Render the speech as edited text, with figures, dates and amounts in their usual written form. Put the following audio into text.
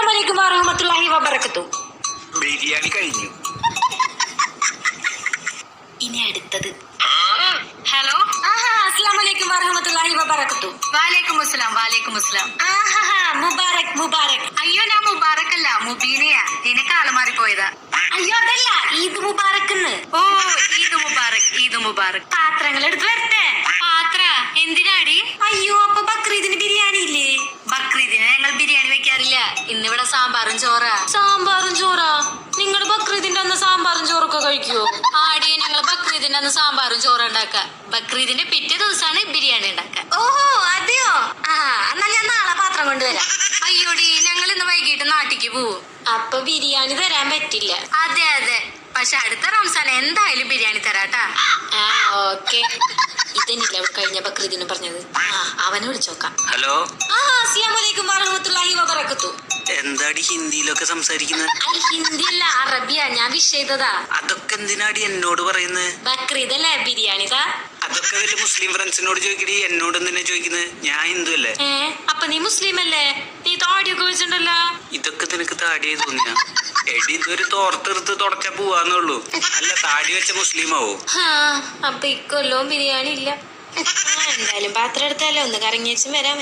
അസ്സലാമലൈക്കും വറഹ്മത്തുള്ളാഹി വബറകാതുഹു. ബിരിയാണി കഴിഞ്ഞു. ഇനി അടുത്തത്. ഹലോ. അസ്സലാമലൈക്കും വറഹ്മത്തുള്ളാഹി വബറകാതുഹു. വാലേക്കും അസ്സലാം. വാലേക്കും അസ്സലാം. മുബാറക് മുബാറക്. അയ്യോ, ഞാൻ മുബാറക്കല്ല, മുബീനയാ. നിനക്ക് ആള് മാറിപ്പോയതാ. അയ്യോ അതല്ല, ഈദ് മുബാറക്. ഓ, ഈദ് മുബാറക്, ഈദ് മുബാറക്. പാത്രങ്ങൾ എടുത്ത് വരട്ടെ. പാത്ര എന്തിനാടി? അയ്യോ, അപ്പൊ ബക്രീദിന് ബിരിയാണി ഇല്ലേ? ബക്രീദിന് ഞങ്ങൾ ബിരിയാണി വെക്കാറില്ല. ഇന്നിവിടെ സാമ്പാറും ചോറാ. സാമ്പാറും ചോറാ? നിങ്ങൾ ബക്രീദിന്റെ അന്ന് സാമ്പാറും ചോറൊക്കെ കഴിക്കുവോ? ആടി, ഞങ്ങൾ ബക്രീദിന്റെ അന്ന് സാമ്പാറും ചോറും ഉണ്ടാക്ക. ബക്രീദിന്റെ പിറ്റേ ദിവസമാണ് ബിരിയാണി ഉണ്ടാക്ക. ഓഹോ അതെയോ. എന്നാ ഞാൻ നാളെ പാത്രം കൊണ്ടുവരാം. അയ്യോടി, ഞങ്ങൾ ഇന്ന് വൈകിട്ട് നാട്ടിക്ക് പോവും. അപ്പൊ ബിരിയാണി തരാൻ പറ്റില്ല. അതെ അതെ, പക്ഷെ അടുത്ത റംസാൻ എന്തായാലും ബിരിയാണി തരാട്ടാ. ഓക്കെ. ഇതന്നെയല്ലേ അവിടെ കഴിഞ്ഞ ബക്രീദിന് പറഞ്ഞത്? അവനെ വിളിച്ചോക്കാം. ഹലോ. അസ്സലാമലൈക്കും വറഹ്മത്തുള്ളാഹി വബറകാതുഹു. എന്താടി ഹിന്ദിയിലൊക്കെ സംസാരിക്കുന്നത്? ഹിന്ദി അല്ല, അറബിയാ. ഞാൻ വിഷ് ചെയ്തതാ. അതൊക്കെ എന്തിനാടി എന്നോട് പറയുന്നത്? ബക്രീദ് അല്ലേ, ബിരിയാണി താ. അതൊക്കെ വലിയ മുസ്ലിം ഫ്രണ്ട്സിനോട് ചോദിക്കടി, എന്നോട് എന്തിനാ ചോദിക്കുന്നത്? ഞാൻ ഹിന്ദു അല്ലേ? അപ്പൊ നീ മുസ്ലിം അല്ലേ? നീ താടിയൊക്കെ വെച്ചിട്ടുണ്ടല്ലോ. ഇതൊക്കെ നിനക്ക് താടിയായി തോന്നിയ? എടി, ഇതൊരു തോർത്തെടുത്ത് തുടച്ച പോവാന്നുള്ളൂ. അല്ല, താടി വെച്ച മുസ്ലിം ആവോ? അപ്പൊ ഇക്കൊല്ലവും ബിരിയാണി ഇല്ല. എന്തായാലും പാത്രം എടുത്താലോ, ഒന്ന് കറങ്ങിയേച്ചും വരാം.